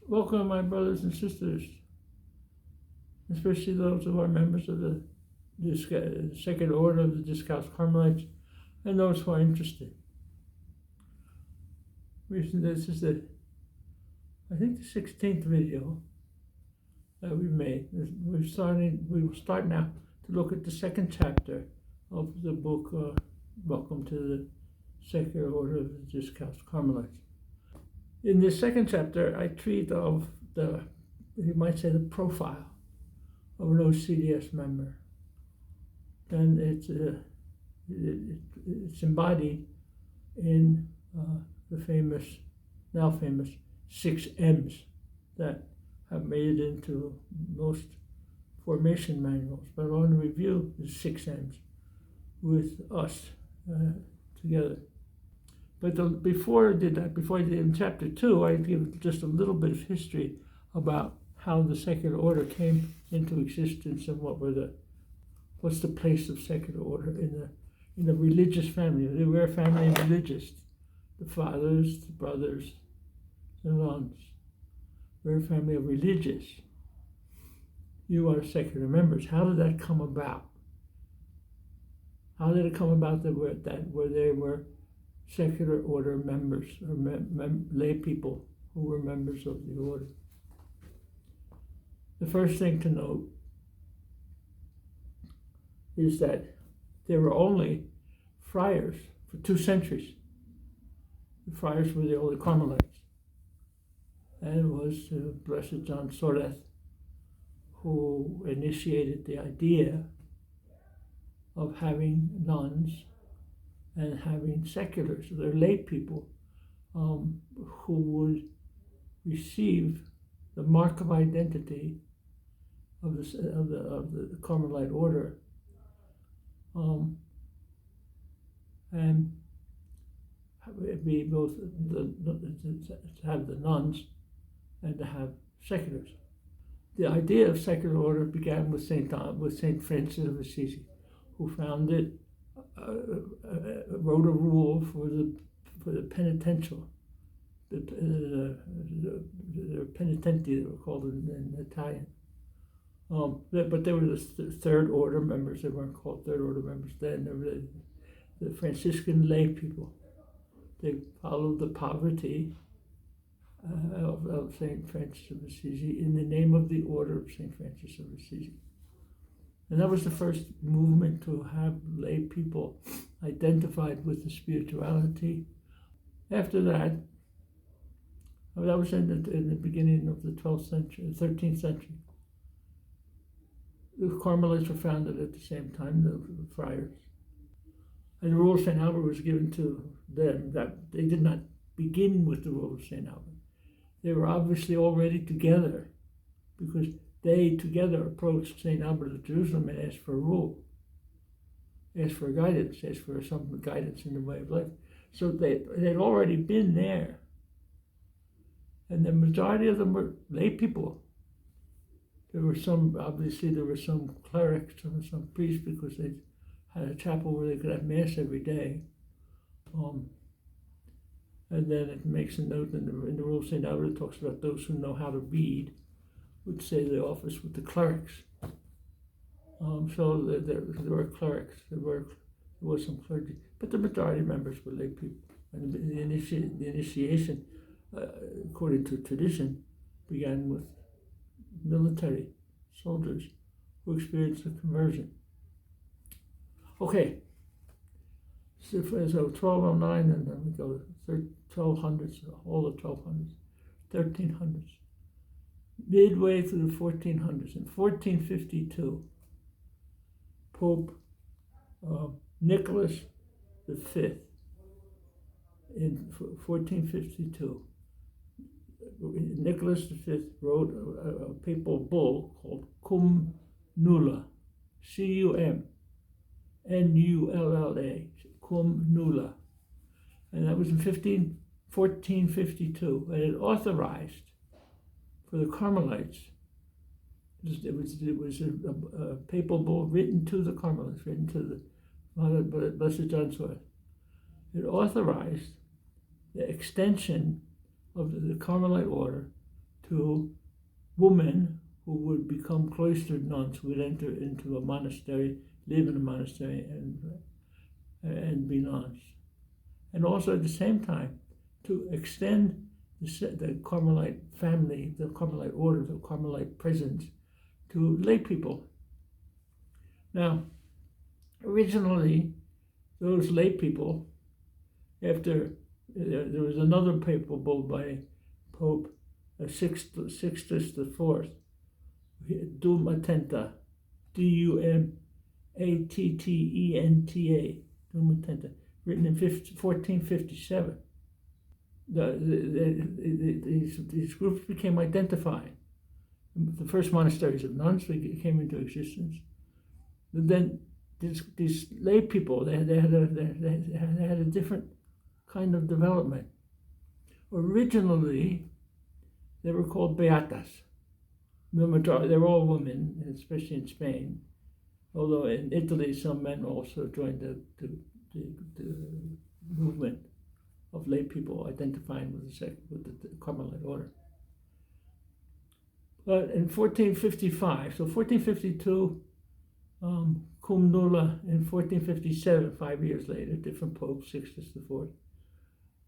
Welcome, my brothers and sisters, especially those who are members of the Second Order of the Discalced Carmelites, and those who are interested. This is I think, the 16th video that we made. We will start now to look at the second chapter of the book, Welcome to the Second Order of the Discalced Carmelites. In this second chapter, I treat of you might say, the profile of an OCDS member. And it's embodied in the now famous 6 M's that have made it into most formation manuals. But I want to review the 6 M's with us together. But before I did in chapter 2, I give just a little bit of history about how the Second Order came into existence and what's the place of Second Order in the religious family. They were a family of religious, the fathers, the brothers, the nuns. We're a family of religious. You are secular members. How did that come about? How did it come about where they were secular order members, or lay people who were members of the order? The first thing to note is that there were only friars for 2 centuries. The friars were the Holy Carmelites. And it was Blessed John Soreth who initiated the idea of having nuns and having seculars, they're lay people, who would receive the mark of identity of the Carmelite order, and be both to have the nuns and to have seculars. The idea of secular order began with Saint Francis of Assisi, who founded, wrote a rule for the penitential, the penitenti, they were called in Italian. But they were the Third Order members. They weren't called Third Order members then. They were the Franciscan lay people. They followed the poverty of Saint Francis of Assisi in the name of the Order of Saint Francis of Assisi. And that was the first movement to have lay people identified with the spirituality. After that, that was in the beginning of the 12th century, 13th century. The Carmelites were founded at the same time, the friars. And the rule of St. Albert was given to them. That they did not begin with the rule of St. Albert. They were obviously already together, because they together approached St. Albert of Jerusalem and asked for a rule, asked for guidance, asked for some guidance in the way of life. So they'd already been there. And the majority of them were lay people. There were some clerics and some priests, because they had a chapel where they could have Mass every day. And then it makes a note in the Rule of St. Albert, it talks about those who know how to read would say the office with the clerics. So there were clerics, there was some clergy, but the majority of members were lay people. And the initiation, according to tradition, began with military soldiers who experienced a conversion. Okay, so 1209, and then we go 1200s, all the 1200s, 1300s. Midway through the 1400s, in 1452, Pope Nicholas V, in 1452, Nicholas V wrote a papal bull called Cum Nulla, C-U-M-N-U-L-L-A, Cum Nulla. And that was in 1452, and it authorized for the Carmelites. It was a papal bull written to the Carmelites, written to the Father Blessed John Soreth. It authorized the extension of the Carmelite order to women who would become cloistered nuns, who would enter into a monastery, live in a monastery, and be nuns. And also at the same time, to extend the Carmelite family, the Carmelite order, the Carmelite prisons, to lay people. Now, originally, those lay people, after there was another papal bull by Pope Sixtus IV, Dum Attenta, Dumattenta, Dum Attenta, written in 1457. These groups became identified. The first monasteries of nuns came into existence. But then these lay people, they had a different kind of development. Originally, they were called beatas. The majority, they were all women, especially in Spain. Although in Italy, some men also joined the movement of lay people identifying with the Carmelite order. But in 1455, so 1452, Cum Nulla, in 1457, 5 years later, different Pope, Sixtus IV,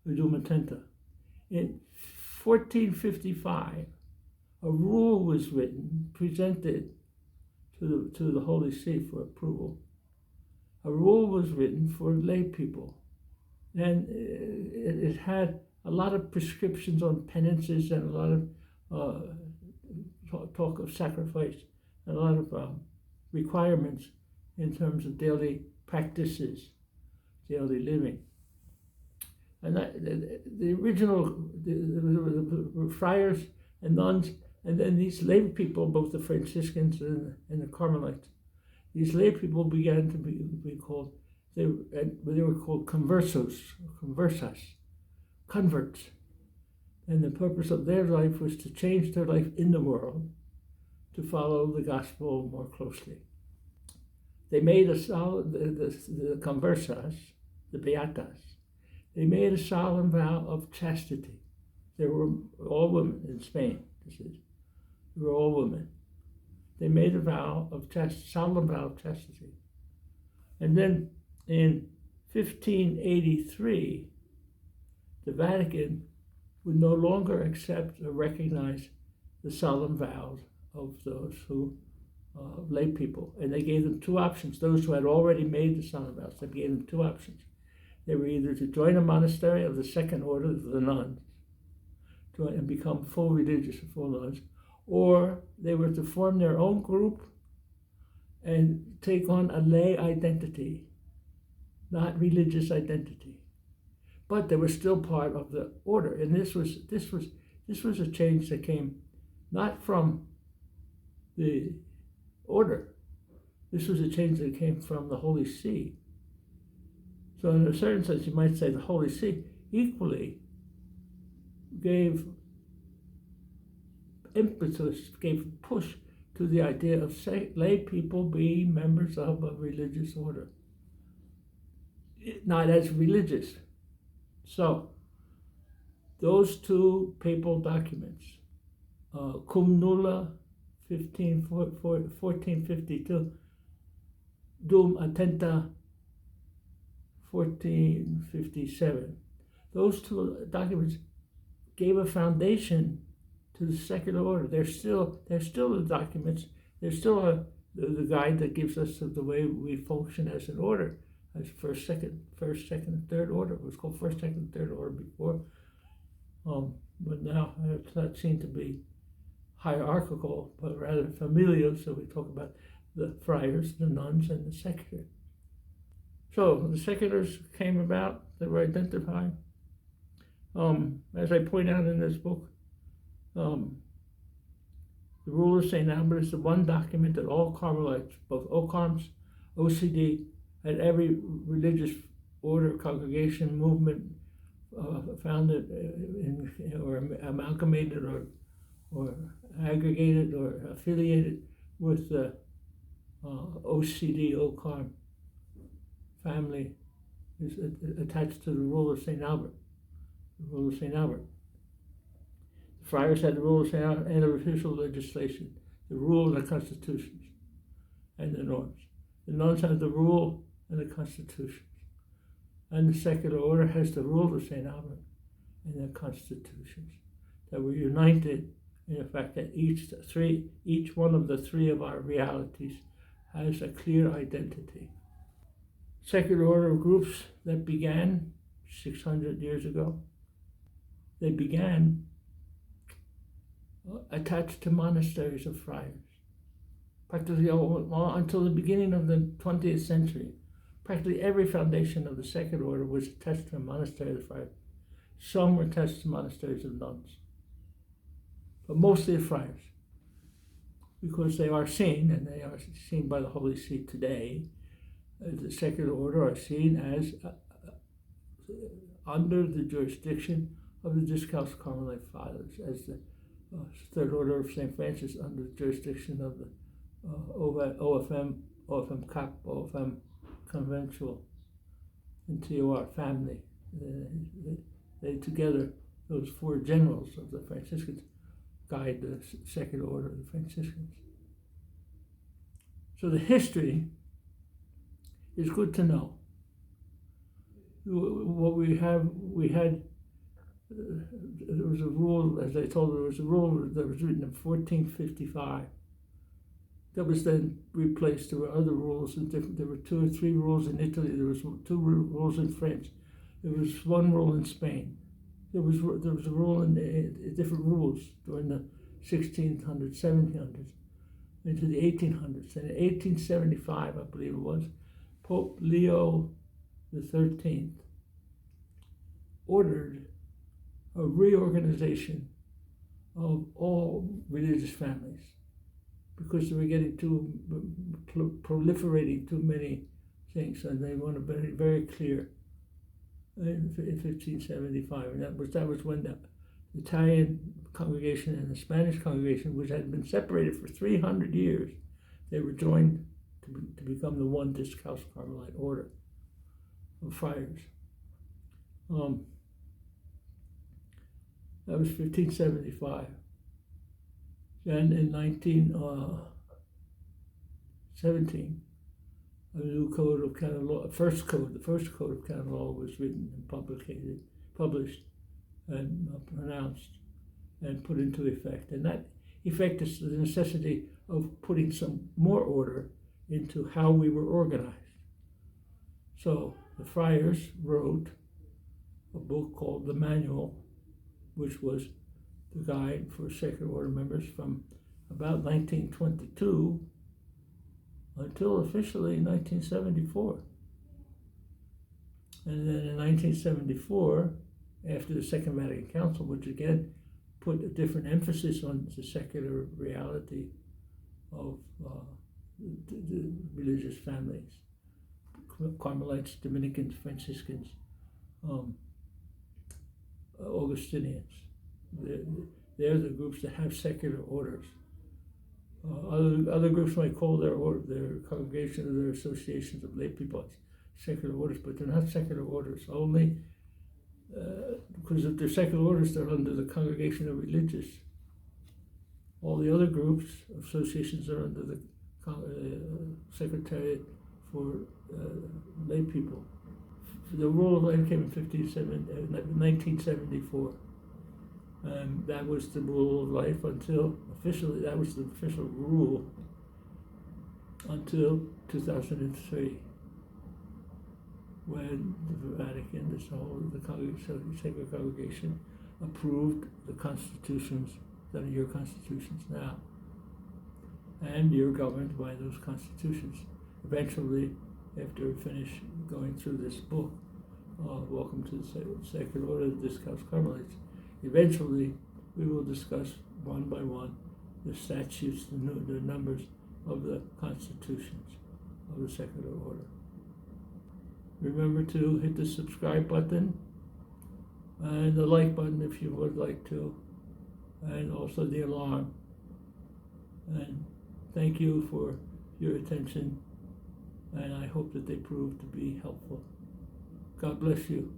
Dum Attenta. In 1455, a rule was written, presented to the Holy See for approval. A rule was written for lay people, and it had a lot of prescriptions on penances and a lot of talk of sacrifice, and a lot of requirements in terms of daily practices, daily living. And the original the friars and nuns, and then these lay people, both the Franciscans and the Carmelites, these lay people began to be called, they were called conversos, converts. And the purpose of their life was to change their life in the world, to follow the gospel more closely. They made the conversas, the beatas, they made a solemn vow of chastity. They were all women in Spain, they were all women. They made a vow of solemn vow of chastity. And then in 1583, the Vatican would no longer accept or recognize the solemn vows of those who lay people, and they gave them two options. Those who had already made the solemn vows, they gave them two options. They were either to join a monastery of the second order, the nuns, and become full religious or full nuns, or they were to form their own group and take on a lay identity, not religious identity. But they were still part of the order, and this was a change that came not from the order. This was a change that came from the Holy See. So in a certain sense, you might say the Holy See equally gave impetus, gave push to the idea of lay people being members of a religious order, not as religious. So those two papal documents, Cum Nulla, 1452, Dum Attenta, 1457. Those two documents gave a foundation to the secular order. They're still the documents. They're still the guide that gives us the way we function as an order, as first, second, and third order. It was called first, second, and third order before, but now it's not seen to be hierarchical, but rather familial. So we talk about the friars, the nuns, and the secular. So the seculars came about. They were identified. As I point out in this book, the Rule of St. Albert is the one document that all Carmelites, both OCARMs, OCD, and every religious order, congregation, movement founded or amalgamated or aggregated or affiliated with the OCD, OCARM family is attached to the Rule of St. Albert. The Rule of St. Albert. The friars had the rules and official legislation, the rule and the constitutions and the norms. The nuns had the rule and the constitutions. And the secular order has the rule of St. Albert and the constitutions that were united in the fact that each one of the three of our realities has a clear identity. Secular order groups that began 600 years ago, they began attached to monasteries of friars. Practically until the beginning of the 20th century, practically every foundation of the secular order was attached to a monastery of friars. Some were attached to monasteries of nuns, but mostly of friars, because they are seen, and they are seen by the Holy See today, the secular order are seen as under the jurisdiction of the Discalced Carmelite Fathers, as the Third Order of St. Francis under the jurisdiction of the OFM Cap, OFM Conventual, and TOR family. They together, those four generals of the Franciscans, guide the secular order of the Franciscans. So the history is good to know. What we had, there was a rule, as I told you, there was a rule that was written in 1455 that was then replaced. There were other rules, there were 2 or 3 rules in Italy, there was 2 rules in France, there was 1 rule in Spain. There was a rule in different rules during the 1600s, 1700s, into the 1800s. And in 1875, I believe it was, Pope Leo XIII ordered a reorganization of all religious families because they were getting proliferating too many things, and they wanted very, very clear in 1575, and that was when the Italian congregation and the Spanish congregation, which had been separated for 300 years, they were joined to become the one Discalced Carmelite order of friars. That was 1575. Then in 1917, a new code of canon law, the first code of canon law was written and published and pronounced and put into effect. And that effect is the necessity of putting some more order into how we were organized. So the friars wrote a book called the Manual, which was the guide for secular order members from about 1922 until officially 1974. And then in 1974, after the Second Vatican Council, which again put a different emphasis on the secular reality of the religious families, Carmelites, Dominicans, Franciscans, Augustinians. They're the groups that have secular orders. Other groups might call their congregation or their associations of lay people secular orders, but they're not secular orders. Only because if they're secular orders, they're under the Congregation of Religious. All the other groups, associations, are under the Secretariat for Lay People. The rule of life came in 1974. That was the rule of life until officially, that was the official rule until 2003, when the Vatican, the Sacred Congregation, approved the constitutions that are your constitutions now. And you're governed by those constitutions. Eventually, after we finish going through this book, Welcome to the Sacred Order of the Discalced Carmelites, eventually we will discuss one by one the statutes, the numbers of the constitutions of the secular order. Remember to hit the subscribe button and the like button if you would like to, and also the alarm. And thank you for your attention, and I hope that they prove to be helpful. God bless you.